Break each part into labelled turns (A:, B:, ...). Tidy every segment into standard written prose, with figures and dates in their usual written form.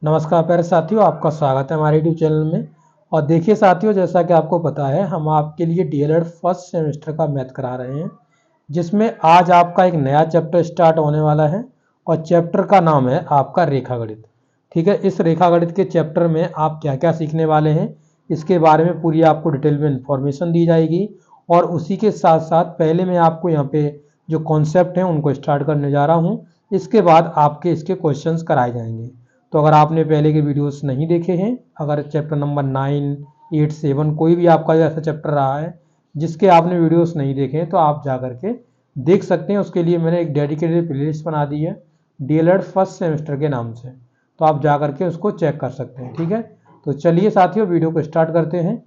A: नमस्कार प्यारे साथियों, आपका स्वागत है हमारे यूट्यूब चैनल में। और देखिए साथियों, जैसा कि आपको पता है, हम आपके लिए डीएलएड फर्स्ट सेमेस्टर का मैथ करा रहे हैं, जिसमें आज आपका एक नया चैप्टर स्टार्ट होने वाला है और चैप्टर का नाम है आपका रेखागणित। ठीक है, इस रेखागणित के चैप्टर में आप क्या क्या सीखने वाले हैं, इसके बारे में पूरी आपको डिटेल में इंफॉर्मेशन दी जाएगी। और उसी के साथ साथ पहले मैं आपको यहाँ पे जो कॉन्सेप्ट हैं उनको स्टार्ट करने जा रहा हूँ। इसके बाद आपके इसके क्वेश्चंस कराए जाएंगे। तो अगर आपने पहले के वीडियोस नहीं देखे हैं, अगर चैप्टर नंबर 9, 8, 7 कोई भी आपका ऐसा चैप्टर रहा है जिसके आपने वीडियोस नहीं देखे हैं, तो आप जा करके देख सकते हैं। उसके लिए मैंने एक डेडिकेटेड प्लेलिस्ट बना दी है डीएलएड फर्स्ट सेमेस्टर के नाम से, तो आप जा करके उसको चेक कर सकते हैं। ठीक है, तो चलिए साथियों, वीडियो को स्टार्ट करते हैं।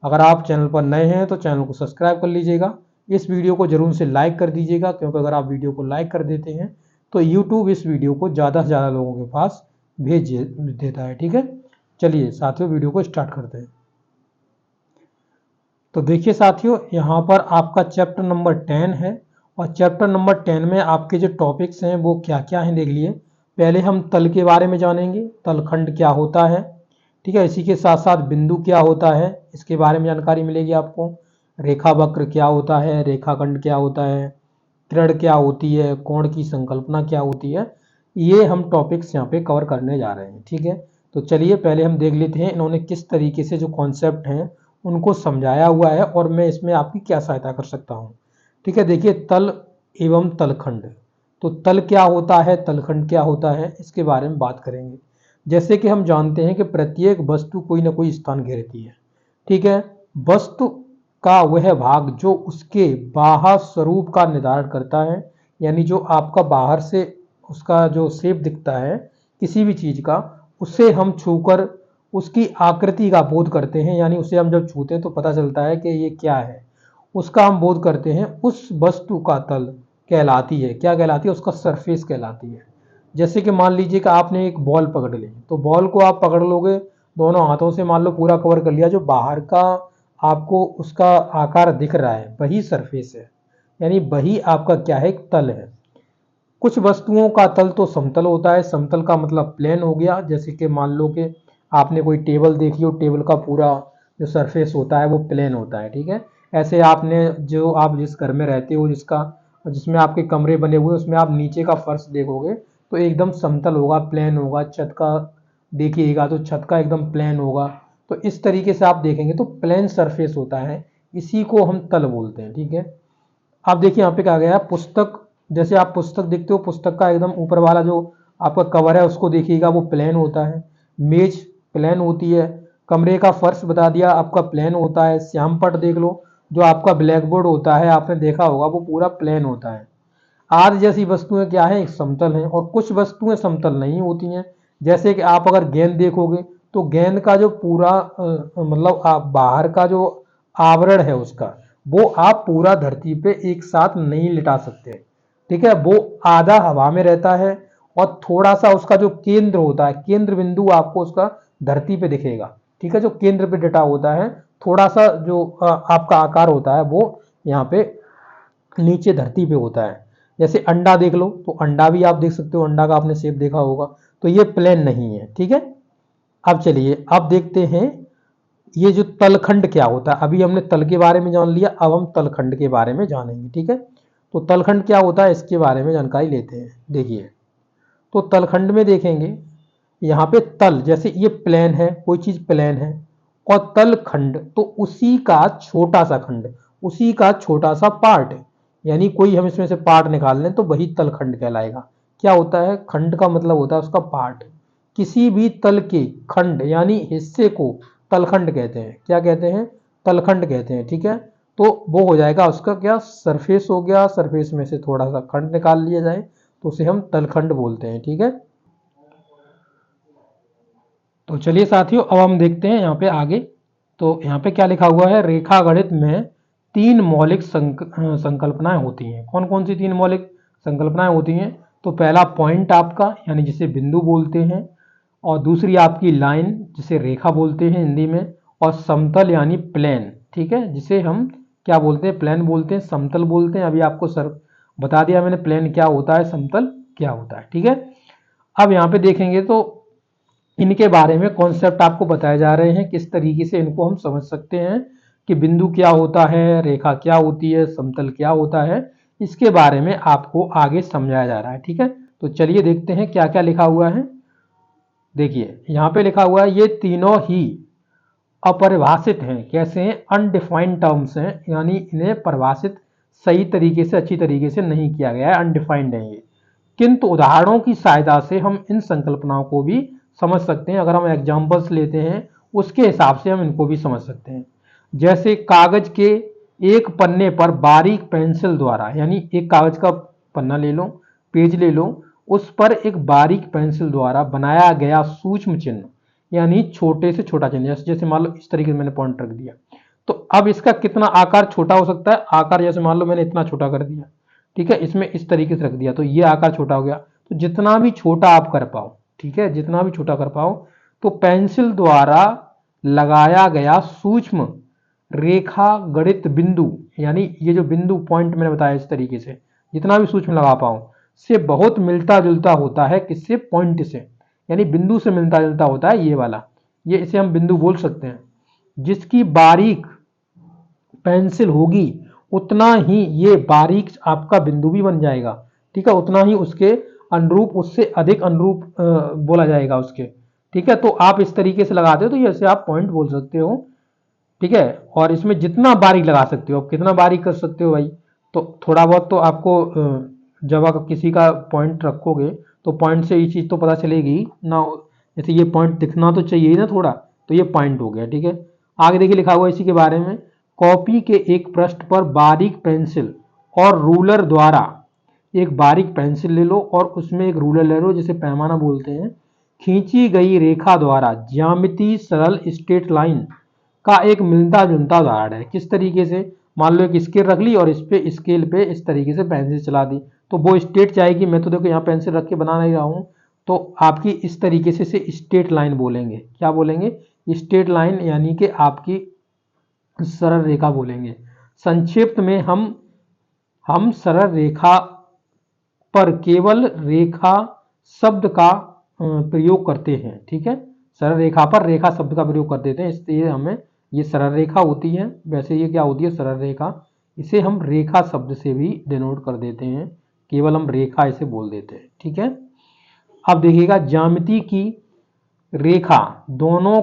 A: अगर आप चैनल पर नए हैं तो चैनल को सब्सक्राइब कर लीजिएगा। इस वीडियो को जरूर से लाइक कर दीजिएगा, क्योंकि अगर आप वीडियो को लाइक कर देते हैं तो यूट्यूब इस वीडियो को ज़्यादा से ज़्यादा लोगों के पास भेज देता है। ठीक है, चलिए साथियों, वीडियो को स्टार्ट करते हैं। तो देखिए साथियों, यहाँ पर आपका चैप्टर नंबर 10 है और चैप्टर नंबर 10 में आपके जो टॉपिक्स हैं वो क्या क्या हैं देख लिए। पहले हम तल के बारे में जानेंगे, तलखंड क्या होता है। ठीक है, इसी के साथ साथ बिंदु क्या होता है, इसके बारे में जानकारी मिलेगी आपको। रेखा वक्र क्या होता है, रेखाखंड क्या होता है, किरण क्या होती है, कोण की संकल्पना क्या होती है, ये हम टॉपिक्स यहाँ पे कवर करने जा रहे हैं। ठीक है, तो चलिए पहले हम देख लेते हैं इन्होंने किस तरीके से जो कॉन्सेप्ट हैं उनको समझाया हुआ है और मैं इसमें आपकी क्या सहायता कर सकता हूँ। ठीक है, देखिए तल एवं तलखंड। तो तल क्या होता है, तलखंड क्या होता है, इसके बारे में बात करेंगे। जैसे कि हम जानते हैं कि प्रत्येक वस्तु कोई ना कोई स्थान घेरती है। ठीक है, वस्तु का वह भाग जो उसके बाहर स्वरूप का निर्धारण करता है, यानी जो आपका बाहर से उसका जो शेप दिखता है किसी भी चीज का, उससे हम छूकर उसकी आकृति का बोध करते हैं। यानी उसे हम जब छूते हैं तो पता चलता है कि ये क्या है, उसका हम बोध करते हैं। उस वस्तु का तल कहलाती है, क्या कहलाती है, उसका सरफेस कहलाती है। जैसे कि मान लीजिए कि आपने एक बॉल पकड़ ली, तो बॉल को आप पकड़ लोगे दोनों हाथों से, मान लो पूरा कवर कर लिया, जो बाहर का आपको उसका आकार दिख रहा है वही सरफेस है, यानी वही आपका क्या है, एक तल है। कुछ वस्तुओं का तल तो समतल होता है, समतल का मतलब प्लेन हो गया। जैसे कि मान लो कि आपने कोई टेबल देखी हो, टेबल का पूरा जो सरफेस होता है वो प्लेन होता है। ठीक है, ऐसे आपने जो आप जिस घर में रहते हो, जिसमें आपके कमरे बने हुए, उसमें आप नीचे का फर्श देखोगे तो एकदम समतल होगा, प्लेन होगा। छत का देखिएगा तो छत का एकदम प्लेन होगा। तो इस तरीके से आप देखेंगे तो प्लेन सरफेस होता है, इसी को हम तल बोलते हैं। ठीक है, आप देखिए यहाँ पे क्या गया, पुस्तक। जैसे आप पुस्तक देखते हो, पुस्तक का एकदम ऊपर वाला जो आपका कवर है उसको देखिएगा, वो प्लेन होता है। मेज प्लेन होती है। कमरे का फर्श बता दिया आपका प्लेन होता है। श्यामपट देख लो, जो आपका ब्लैक बोर्ड होता है, आपने देखा होगा, वो पूरा प्लेन होता है। आदि जैसी वस्तुएं क्या है, एक समतल हैं, और कुछ वस्तुएं समतल नहीं होती हैं। जैसे कि आप अगर गेंद देखोगे तो गेंद का जो पूरा मतलब आप बाहर का जो आवरण है उसका, वो आप पूरा धरती पे एक साथ नहीं लिटा सकते। ठीक है, वो आधा हवा में रहता है और थोड़ा सा उसका जो केंद्र होता है, केंद्र बिंदु आपको उसका धरती पे दिखेगा। ठीक है, जो केंद्र पे डटा होता है, थोड़ा सा जो आपका आकार होता है वो यहाँ पे नीचे धरती पे होता है। जैसे अंडा देख लो, तो अंडा भी आप देख सकते हो, अंडा का आपने शेप देखा होगा। तो ये प्लेन नहीं है। ठीक है, अब चलिए अब देखते हैं ये जो तलखंड क्या होता है। अभी हमने तल के बारे में जान लिया, अब हम तलखंड के बारे में जानेंगे। ठीक है, तो तलखंड क्या होता है इसके बारे में जानकारी लेते हैं। देखिए, तो तलखंड में देखेंगे यहाँ पे तल, जैसे ये प्लेन है, कोई चीज प्लेन है, और तलखंड तो उसी का छोटा सा खंड, उसी का छोटा सा पार्ट है। यानी कोई हम इसमें से पार्ट निकाल लें तो वही तलखंड कहलाएगा। क्या होता है, खंड का मतलब होता है उसका पार्ट। किसी भी तल के खंड यानी हिस्से को तलखंड कहते हैं। क्या कहते हैं, तलखंड कहते हैं। ठीक है, तो वो हो जाएगा उसका क्या, सरफेस हो गया। सरफेस में से थोड़ा सा खंड निकाल लिया जाए तो उसे हम तलखंड बोलते हैं। ठीक है, तो चलिए साथियों, अब हम देखते हैं यहाँ पे आगे। तो यहाँ पे क्या लिखा हुआ है, रेखा गणित में तीन मौलिक संकल्पनाएं होती हैं। कौन कौन सी तीन मौलिक संकल्पनाएं होती हैं, तो पहला पॉइंट आपका, यानी जिसे बिंदु बोलते हैं, और दूसरी आपकी लाइन, जिसे रेखा बोलते हैं हिंदी में, और समतल यानी प्लेन। ठीक है, जिसे हम क्या बोलते हैं, प्लेन बोलते हैं, समतल बोलते हैं। अभी आपको सर बता दिया मैंने, प्लेन क्या होता है, समतल क्या होता है। ठीक है, अब यहाँ पे देखेंगे तो इनके बारे में कॉन्सेप्ट आपको बताए जा रहे हैं, किस तरीके से इनको हम समझ सकते हैं कि बिंदु क्या होता है, रेखा क्या होती है, समतल क्या होता है, इसके बारे में आपको आगे समझाया जा रहा है। ठीक है, तो चलिए देखते हैं क्या क्या लिखा हुआ है। देखिए यहाँ पे लिखा हुआ है ये तीनों ही अपरिभाषित हैं। कैसे हैं? अनडिफाइंड टर्म्स हैं, यानी इन्हें परिभाषित सही तरीके से, अच्छी तरीके से नहीं किया गया है, अनडिफाइंड है ये। किंतु उदाहरणों की सहायता से हम इन संकल्पनाओं को भी समझ सकते हैं। अगर हम एग्जाम्पल्स लेते हैं उसके हिसाब से हम इनको भी समझ सकते हैं। जैसे कागज के एक पन्ने पर बारीक पेंसिल द्वारा, यानी एक कागज का पन्ना ले लो, पेज ले लो, उस पर एक बारीक पेंसिल द्वारा बनाया गया सूक्ष्म चिन्ह, यानी छोटे से छोटा चिन्ह, जैसे मान लो इस तरीके से मैंने पॉइंट रख दिया, तो अब इसका कितना आकार छोटा हो सकता है? आकार जैसे मान लो मैंने इतना छोटा कर दिया, ठीक है, इसमें इस तरीके से रख दिया, तो ये आकार छोटा हो गया। तो जितना भी छोटा आप कर पाओ, ठीक है, जितना भी छोटा कर पाओ, तो पेंसिल द्वारा लगाया गया सूक्ष्म रेखा गणित बिंदु, यानी ये जो बिंदु पॉइंट मैंने बताया इस तरीके से, जितना भी सूक्ष्म लगा पाओ, से बहुत मिलता जुलता होता है। किससे? पॉइंट से, यानी बिंदु से मिलता जुलता होता है ये वाला, ये इसे हम बिंदु बोल सकते हैं। जिसकी बारीक पेंसिल होगी उतना ही ये बारीक आपका बिंदु भी बन जाएगा। ठीक है, उतना ही उसके अनुरूप, उससे अधिक अनुरूप बोला जाएगा उसके। ठीक है, तो आप इस तरीके से लगाते हो तो जैसे आप पॉइंट बोल सकते हो। ठीक है, और इसमें जितना बारीक लगा सकते हो, आप कितना बारीक कर सकते हो भाई, तो थोड़ा बहुत तो आपको जब आप किसी का पॉइंट रखोगे तो पॉइंट से ये चीज़ तो पता चलेगी ना, जैसे ये पॉइंट दिखना तो चाहिए ही ना थोड़ा, तो ये पॉइंट हो गया। ठीक है, आगे देखिए लिखा हुआ है इसी के बारे में, कॉपी के एक पृष्ठ पर बारीक पेंसिल और रूलर द्वारा, एक बारीक पेंसिल ले लो और उसमें एक रूलर ले लो, जिसे पैमाना बोलते हैं, खींची गई रेखा द्वारा ज्यामिति सरल स्ट्रेट लाइन का एक मिलता जुलता उदाहरण है। किस तरीके से? मान लो एक स्केल रख ली और इस पे स्केल पे इस तरीके से पेंसिल चला दी, तो वो स्ट्रेट जाएगी। मैं तो देखो यहाँ पेंसिल रख के बना नहीं रहा हूँ, तो आपकी इस तरीके से स्ट्रेट लाइन बोलेंगे। क्या बोलेंगे? स्ट्रेट लाइन, यानी कि आपकी सरल रेखा बोलेंगे। संक्षिप्त में हम सरल रेखा पर केवल रेखा शब्द का प्रयोग करते हैं। ठीक है, सरल रेखा पर रेखा शब्द का प्रयोग कर देते हैं, इसलिए हमें ये सरल रेखा होती है। वैसे ये क्या होती है? सरल रेखा। इसे हम रेखा शब्द से भी डिनोट कर देते हैं, केवल हम रेखा इसे बोल देते हैं। ठीक है, अब देखिएगा, ज्यामिति की रेखा दोनों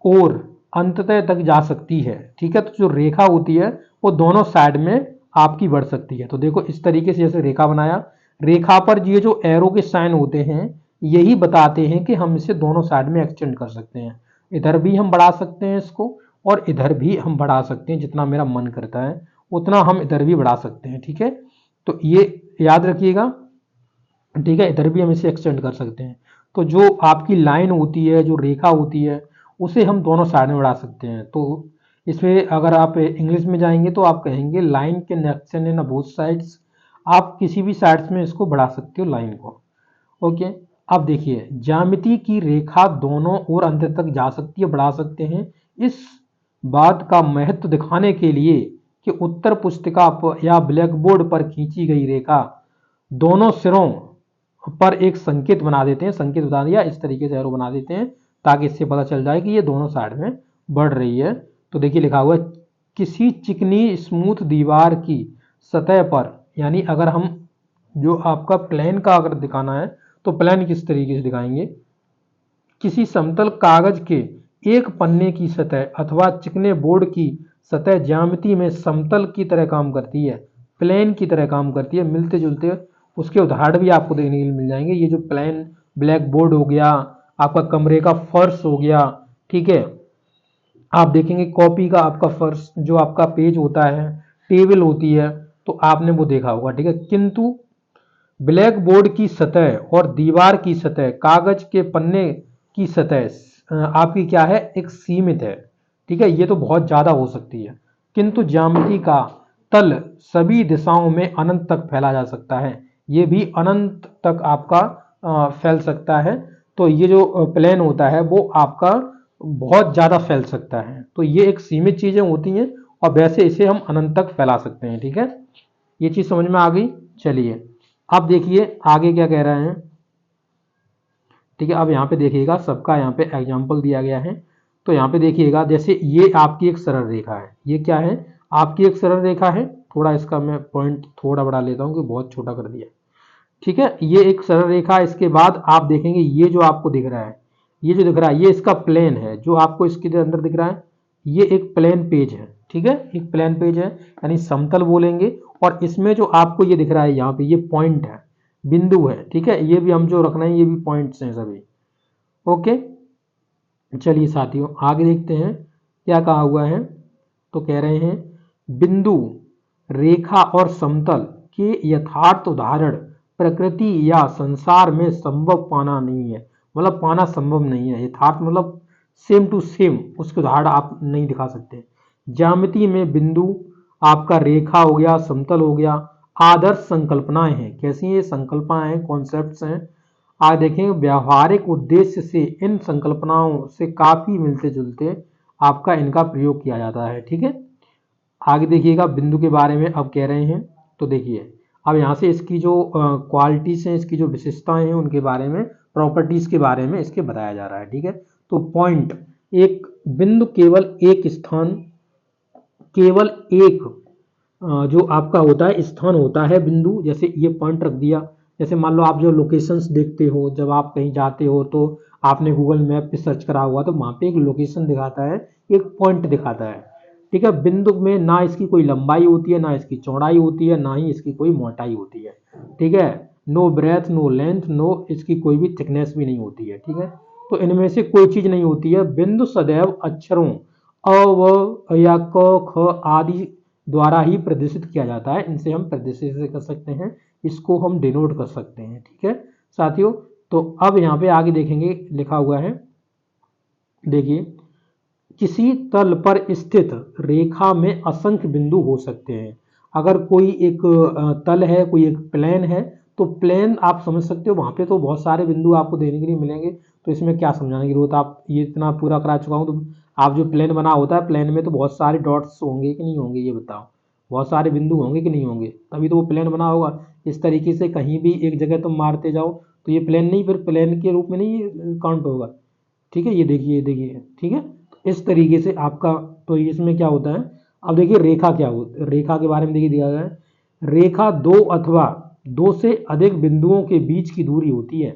A: ओर अंततः तक जा सकती है। ठीक है, तो जो रेखा होती है वो दोनों साइड में आपकी बढ़ सकती है। तो देखो इस तरीके से जैसे रेखा बनाया, रेखा पर ये जो एरो के साइन होते हैं यही बताते हैं कि हम इसे दोनों साइड में एक्सटेंड कर सकते हैं। इधर भी हम बढ़ा सकते हैं इसको और इधर भी हम बढ़ा सकते हैं, जितना मेरा मन करता है उतना हम इधर भी बढ़ा सकते हैं। ठीक है, तो ये याद रखिएगा। ठीक है, इधर भी हम इसे एक्सटेंड कर सकते हैं। तो जो आपकी लाइन होती है, जो रेखा होती है, उसे हम दोनों साइड में बढ़ा सकते हैं। तो इसमें अगर आप इंग्लिश में जाएंगे तो आप कहेंगे लाइन के एक्सटेंड इन बोथ साइड्स। आप किसी भी साइड्स में इसको बढ़ा सकते हो लाइन को। ओके, अब देखिए, ज्यामिति की रेखा दोनों ओर अंत तक जा सकती है, बढ़ा सकते हैं। इस बात का महत्व दिखाने के लिए कि उत्तर पुस्तिका या ब्लैक बोर्ड पर खींची गई रेखा दोनों सिरों पर एक संकेत बना देते हैं, संकेत बता दिया, इस तरीके से एरो बना देते हैं ताकि इससे पता चल जाए कि ये दोनों साइड में बढ़ रही है। तो देखिए लिखा हुआ है, किसी चिकनी स्मूथ दीवार की सतह पर, यानी अगर हम जो आपका प्लेन का अगर दिखाना है तो प्लेन किस तरीके से दिखाएंगे, किसी समतल कागज के एक पन्ने की सतह अथवा चिकने बोर्ड की सतह ज्यामिति में समतल की तरह काम करती है, प्लेन की तरह काम करती है। मिलते जुलते उसके उदाहरण भी आपको देखने के लिए मिल जाएंगे। ये जो प्लेन ब्लैक बोर्ड हो गया, आपका कमरे का फर्श हो गया, ठीक है, आप देखेंगे कॉपी का आपका फर्श, जो आपका पेज होता है, टेबल होती है, तो आपने वो देखा होगा। ठीक है, किंतु ब्लैक बोर्ड की सतह और दीवार की सतह, कागज के पन्ने की सतह आपकी क्या है? एक सीमित है। ठीक है, ये तो बहुत ज्यादा हो सकती है, किंतु ज्यामिति का तल सभी दिशाओं में अनंत तक फैला जा सकता है। ये भी अनंत तक आपका फैल सकता है। तो ये जो प्लेन होता है वो आपका बहुत ज्यादा फैल सकता है। तो ये एक सीमित चीजें होती हैं और वैसे इसे हम अनंत तक फैला सकते हैं। ठीक है, ये चीज समझ में आ गई। चलिए अब देखिए आगे क्या कह रहे हैं। ठीक है। अब यहाँ पे देखिएगा सबका यहाँ पे एग्जाम्पल दिया गया है। तो यहाँ पे देखिएगा जैसे ये आपकी एक सरल रेखा है, ये क्या है आपकी एक सरल रेखा है। थोड़ा इसका मैं पॉइंट थोड़ा बढ़ा लेता हूँ कि बहुत छोटा कर दिया। ठीक है, ये एक सरल रेखा। इसके बाद आप देखेंगे ये जो आपको दिख रहा है, ये जो दिख रहा है ये इसका प्लेन है, जो आपको इसके अंदर दिख रहा है ये एक प्लेन पेज है। ठीक है, एक प्लेन पेज है यानी समतल बोलेंगे। और इसमें जो आपको ये दिख रहा है यहाँ पे ये पॉइंट है, बिंदु है। ठीक है, ये भी हम जो रखना है ये भी पॉइंट्स हैं सभी। ओके, चलिए साथियों आगे देखते हैं क्या कहा हुआ है। तो कह रहे हैं बिंदु, रेखा और समतल के यथार्थ उदाहरण प्रकृति या संसार में संभव पाना नहीं है। मतलब पाना संभव नहीं है। यथार्थ मतलब सेम टू सेम उसके उदाहरण आप नहीं दिखा सकते। ज्यामिति में बिंदु आपका रेखा हो गया, समतल हो गया, आदर्श संकल्पनाएं हैं। कैसी ये संकल्पनाएं हैं, कॉन्सेप्ट्स हैं। आज देखें व्यावहारिक उद्देश्य से इन संकल्पनाओं से काफी मिलते जुलते आपका इनका प्रयोग किया जाता है। ठीक है, आगे देखिएगा बिंदु के बारे में अब कह रहे हैं। तो देखिए अब यहाँ से इसकी जो क्वालिटीज हैं, इसकी जो विशेषताएं हैं उनके बारे में, प्रॉपर्टीज के बारे में इसके बताया जा रहा है। ठीक है, तो पॉइंट, एक बिंदु केवल एक स्थान, केवल एक जो आपका होता है स्थान होता है बिंदु। जैसे ये पॉइंट रख दिया, जैसे मान लो आप जो लोकेशंस देखते हो, जब आप कहीं जाते हो तो आपने गूगल मैप पे सर्च करा हुआ तो वहाँ पे एक लोकेशन दिखाता है, एक पॉइंट दिखाता है। ठीक है, बिंदु में ना इसकी कोई लंबाई होती है, ना इसकी चौड़ाई होती है, ना ही इसकी कोई मोटाई होती है। ठीक है, no breath no length, no इसकी कोई भी थिकनेस भी नहीं होती है। ठीक है, तो इनमें से कोई चीज नहीं होती है। बिंदु सदैव अक्षरों अ व या क ख आदि द्वारा ही प्रदर्शित किया जाता है। इनसे हम प्रदर्शित कर सकते हैं, इसको हम डिनोट कर सकते हैं। ठीक है साथियों, तो अब यहाँ पे आगे देखेंगे लिखा हुआ है। देखिए किसी तल पर स्थित रेखा में असंख्य बिंदु हो सकते हैं। अगर कोई एक तल है, कोई एक प्लेन है, तो प्लेन आप समझ सकते हो वहां पे तो बहुत सारे बिंदु आपको देने के लिए मिलेंगे। तो इसमें क्या समझाने की जरूरत, आप ये इतना पूरा करा चुका हूँ। तो आप जो प्लेन बना होता है, प्लेन में तो बहुत सारे डॉट्स होंगे कि नहीं होंगे ये बताओ, बहुत सारे बिंदु होंगे कि नहीं होंगे, तभी तो वो प्लेन बना होगा। इस तरीके से कहीं भी एक जगह तुम मारते जाओ तो ये प्लेन नहीं, फिर प्लेन के रूप में नहीं काउंट होगा। ठीक है, ये देखिए ये देखिए। ठीक है, इस तरीके से आपका, तो इसमें क्या होता है। अब देखिए रेखा क्या होता है, रेखा के बारे में देखिए दिया गया है। रेखा दो अथवा दो से अधिक बिंदुओं के बीच की दूरी होती है।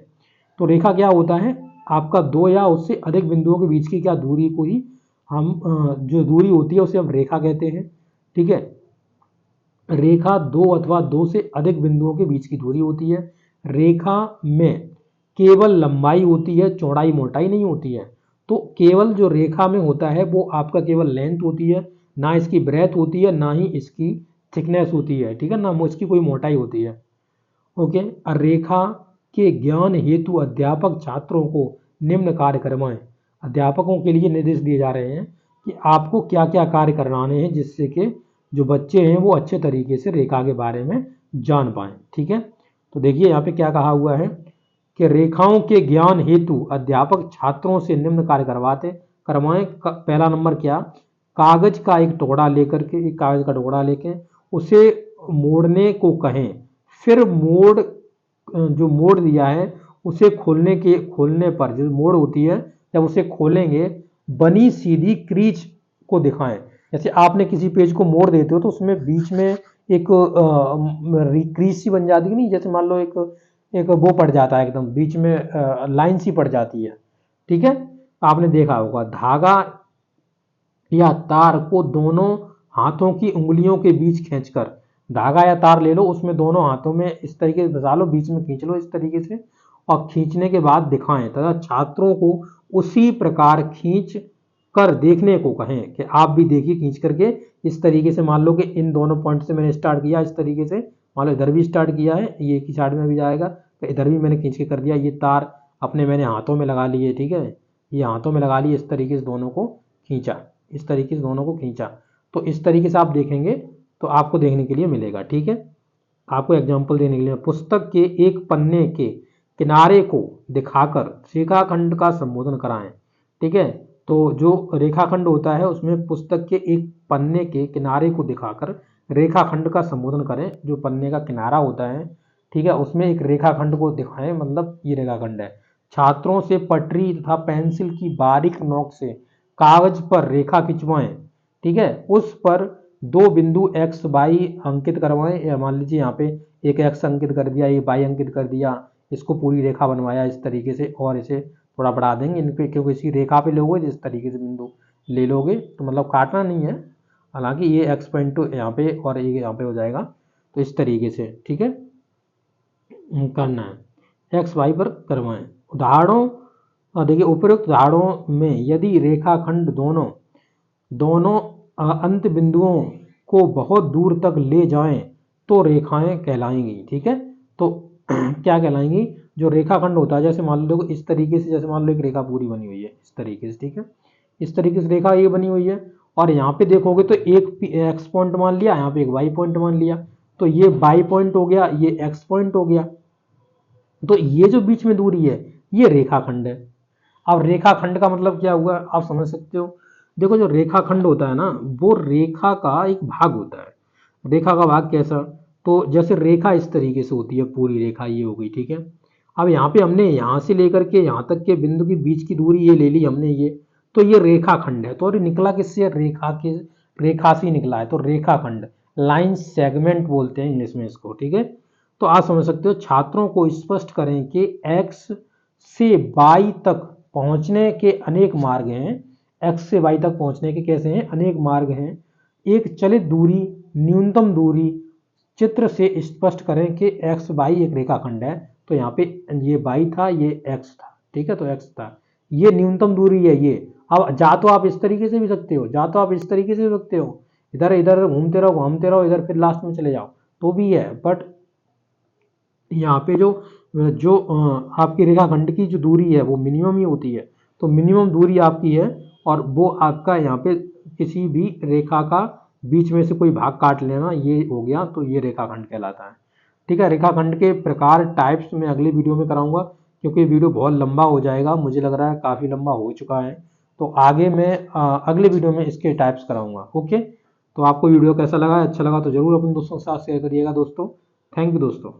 A: तो रेखा क्या होता है आपका, दो या उससे अधिक बिंदुओं के बीच की क्या दूरी को ही हम जो दूरी होती है उसे हम रेखा कहते हैं। ठीक है, रेखा दो अथवा दो से अधिक बिंदुओं के बीच की दूरी होती है। रेखा में केवल लंबाई होती है, चौड़ाई मोटाई नहीं होती है। तो केवल जो रेखा में होता है वो आपका केवल लेंथ होती है, ना इसकी ब्रेथ होती है, ना ही इसकी थिकनेस होती है। ठीक है, ना इसकी कोई मोटाई होती है। ओके, रेखा के ज्ञान हेतु अध्यापक छात्रों को निम्न कार्य करवाएं। अध्यापकों के लिए निर्देश दिए जा रहे हैं कि आपको क्या क्या कार्य करवाने हैं जिससे कि जो बच्चे हैं वो अच्छे तरीके से रेखा के बारे में जान पाएं। ठीक है, तो देखिए यहाँ पे क्या कहा हुआ है कि रेखाओं के ज्ञान हेतु अध्यापक छात्रों से निम्न कार्य करवाएं। पहला नंबर क्या, कागज का एक टुकड़ा लेकर के, एक कागज का टुकड़ा लेके उसे मोड़ने को कहें। फिर जो मोड़ दिया है उसे खोलने पर जो मोड़ होती है, जब उसे खोलेंगे बनी सीधी क्रीज को दिखाएं। जैसे आपने किसी पेज को मोड़ देते हो तो उसमें बीच में एक क्रीज सी बन जाती है नहीं, जैसे मान लो एक वो पड़ जाता है एकदम बीच में लाइन सी पड़ जाती है। ठीक है, आपने देखा होगा। धागा या तार को दोनों हाथों की उंगलियों के बीच खींचकर, धागा या तार ले लो, उसमें दोनों हाथों में इस तरीके से फंसा लो, बीच में खींच लो इस तरीके से, और खींचने के बाद दिखाएं तथा छात्रों को उसी प्रकार खींच कर देखने को कहें कि आप भी देखिए खींच करके। इस तरीके से मान लो कि इन दोनों पॉइंट से मैंने स्टार्ट किया, इस तरीके से मान लो इधर भी स्टार्ट किया है, ये एक ही साइड में भी जाएगा, तो इधर भी मैंने खींच के कर दिया। ये तार अपने मैंने हाथों में लगा लिए। ठीक है, ये हाथों में लगा लिए, इस तरीके से दोनों को खींचा, इस तरीके से दोनों को खींचा। तो इस तरीके से आप देखेंगे तो आपको देखने के लिए मिलेगा। ठीक है, आपको एग्जाम्पल देने के लिए, पुस्तक के एक पन्ने के किनारे को दिखाकर रेखाखंड का संबोधन कराएं। ठीक है, तो जो रेखाखंड होता है उसमें पुस्तक के एक पन्ने के किनारे को दिखाकर रेखाखंड का संबोधन करें। जो पन्ने का किनारा होता है, ठीक है, उसमें एक रेखाखंड को दिखाएं, मतलब ये रेखाखंड है। छात्रों से पटरी तथा पेंसिल की बारीक नोक से कागज पर रेखा खिंचवाएं, ठीक है। उस पर दो बिंदु एक्स वाई अंकित करवाएं, या मान लीजिए यहाँ पे एक एक्स अंकित कर दिया, एक वाई अंकित कर दिया, इसको पूरी रेखा बनवाया इस तरीके से, और इसे थोड़ा बढ़ा देंगे इन पे, क्योंकि इसी रेखा पे लोगे जिस तरीके से बिंदु ले लोगे तो मतलब काटना नहीं है, हालांकि ये एक्स पॉइंट टू यहाँ पे और ये यहाँ पे हो जाएगा, तो इस तरीके से, ठीक है, करना है, एक्स वाई पर करवाएं। उदाहरणों देखिए, उपरोक्त उदाहरणों में यदि रेखाखंड दोनों दोनों अंत बिंदुओं को बहुत दूर तक ले जाएं तो रेखाएं कहलाएंगी, ठीक है। तो क्या कहलाएंगी, जो रेखाखंड होता है, जैसे मान लो इस तरीके से, जैसे मान लो एक रेखा पूरी बनी हुई है इस तरीके से, ठीक है, इस तरीके से रेखा ये बनी हुई है, और यहाँ पे देखोगे तो एक एक्स पॉइंट मान लिया, यहाँ पे एक वाई पॉइंट मान लिया, तो ये वाई पॉइंट हो गया, ये एक्स पॉइंट हो गया, तो ये जो बीच में दूरी है ये रेखाखंड है। अब रेखाखंड का मतलब क्या हुआ आप समझ सकते हो। देखो, जो रेखाखंड होता है ना, वो रेखा का एक भाग होता है। रेखा का भाग कैसा, तो जैसे रेखा इस तरीके से होती है, पूरी रेखा ये हो गई, ठीक है। अब यहाँ पे हमने यहाँ से लेकर के यहाँ तक के बिंदु की बीच की दूरी ये ले ली हमने, ये तो ये रेखाखंड है। तो और निकला किससे, रेखा के, रेखा से निकला है, तो रेखाखंड, लाइन सेगमेंट बोलते हैं इंग्लिश में इसको, ठीक है। तो आप समझ सकते हो, छात्रों को स्पष्ट करें कि एक्स से वाई तक पहुंचने के अनेक मार्ग हैं, एक्स से वाई तक पहुंचने के कैसे हैं, अनेक मार्ग हैं। एक चलित दूरी, न्यूनतम दूरी चित्र से स्पष्ट करें कि एक्स वाई एक रेखाखंड है, तो यहाँ पे ये वाई था, ये एक्स था, ठीक है, तो एक्स था, ये न्यूनतम दूरी है ये। अब जा तो आप इस तरीके से भी सकते हो, जा तो आप इस तरीके से भी सकते हो, इधर इधर घूमते रहो इधर, फिर लास्ट में चले जाओ तो भी है, बट यहाँ पे जो जो आपकी रेखाखंड की जो दूरी है वो मिनिमम ही होती है, तो मिनिमम दूरी आपकी है, और वो आपका यहाँ पे किसी भी रेखा का बीच में से कोई भाग काट लेना, ये हो गया, तो ये रेखाखंड कहलाता है, ठीक है। रेखाखंड के प्रकार, टाइप्स में अगले वीडियो में कराऊंगा, क्योंकि वीडियो बहुत लंबा हो जाएगा, मुझे लग रहा है काफ़ी लंबा हो चुका है, तो आगे मैं अगले वीडियो में इसके टाइप्स कराऊंगा, ओके। तो आपको वीडियो कैसा लगा, अच्छा लगा तो जरूर अपने दोस्तों के साथ शेयर करिएगा दोस्तों। थैंक यू दोस्तों।